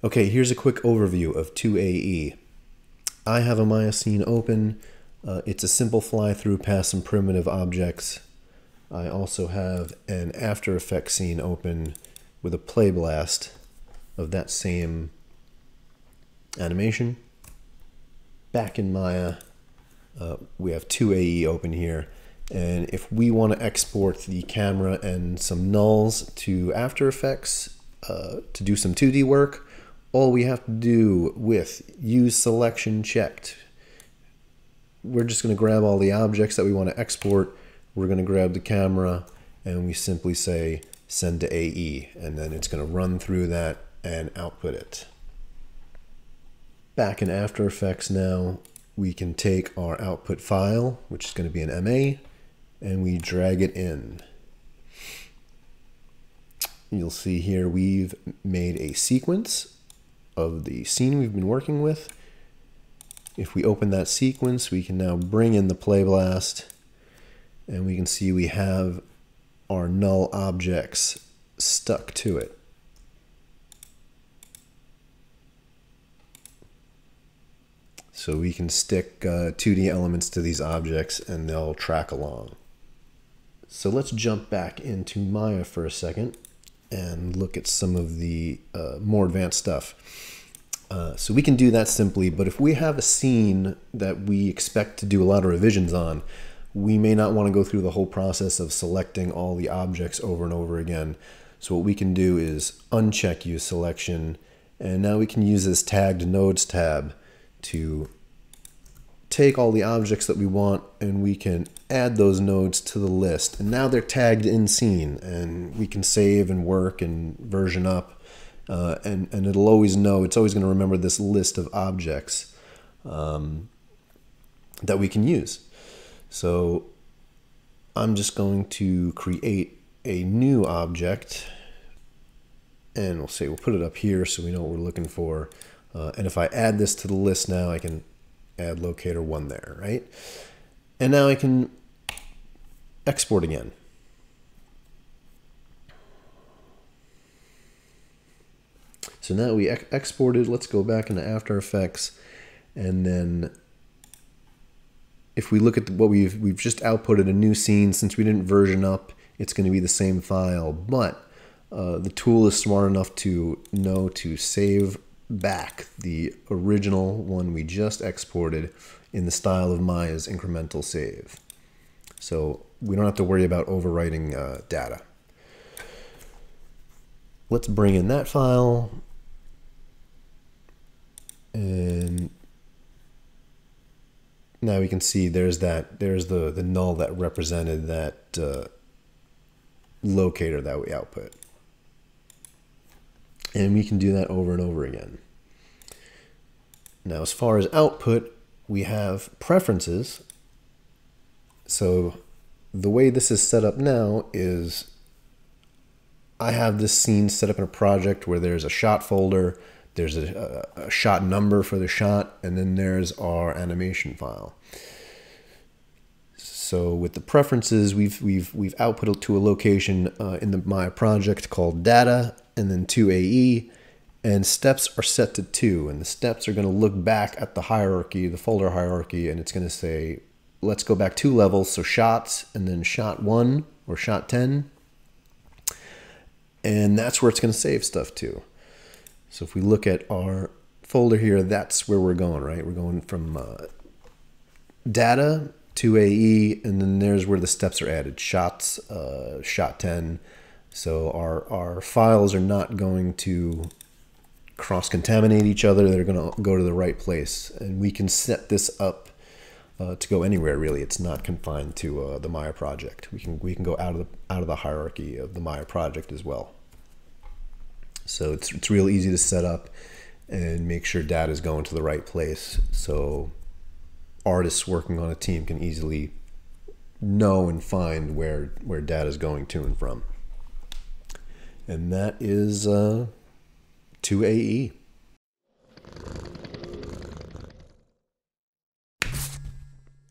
Okay, here's a quick overview of toAE. I have a Maya scene open. It's a simple fly-through past some primitive objects. I also have an After Effects scene open with a play blast of that same animation. Back in Maya, we have toAE open here. And if we want to export the camera and some nulls to After Effects to do some 2D work, all we have to do with use selection checked, we're just going to grab all the objects that we want to export. We're going to grab the camera and we simply say send to AE, and then it's going to run through that and output it. Back in After Effects now, we can take our output file, which is going to be an MA, and we drag it in. You'll see here we've made a sequence of the scene we've been working with. If we open that sequence, we can now bring in the play blast, and we can see we have our null objects stuck to it. So we can stick 2D elements to these objects and they'll track along. So let's jump back into Maya for a second and look at some of the more advanced stuff. So we can do that simply, but if we have a scene that we expect to do a lot of revisions on, we may not want to go through the whole process of selecting all the objects over and over again. So what we can do is uncheck use selection, and now we can use this tagged nodes tab to take all the objects that we want, and we can add those nodes to the list. And now they're tagged in scene, and we can save and work and version up, and it'll always know, it's always going to remember this list of objects that we can use. So I'm just going to create a new object, and we'll put it up here so we know what we're looking for. And if I add this to the list now, I can add locator 1 there, right? And now I can export again. So now we exported. Let's go back into After Effects, and then if we look at what we've just outputted a new scene. Since we didn't version up, it's going to be the same file, but the tool is smart enough to know to save back the original one we just exported in the style of Maya's incremental save. So we don't have to worry about overwriting data. Let's bring in that file, and now we can see there's the null that represented that locator that we output. And we can do that over and over again. Now, as far as output, we have preferences. So the way this is set up now is I have this scene set up in a project where there's a shot folder, there's a shot number for the shot, and then there's our animation file. So with the preferences, we've output to a location in the Maya project called data, and then toAE, and steps are set to 2, and the steps are going to look back at the hierarchy, the folder hierarchy, and it's going to say, let's go back 2 levels, so shots, and then shot 1 or shot 10, and that's where it's going to save stuff to. So if we look at our folder here, that's where we're going, right? We're going from data to AE, and then there's where the steps are added. Shots, shot 10. So our files are not going to cross-contaminate each other. They're going to go to the right place. And we can set this up to go anywhere, really. It's not confined to the Maya project. We can go out of the hierarchy of the Maya project as well. So it's real easy to set up and make sure data is going to the right place, so artists working on a team can easily know and find where data is going to and from. And that is toAE.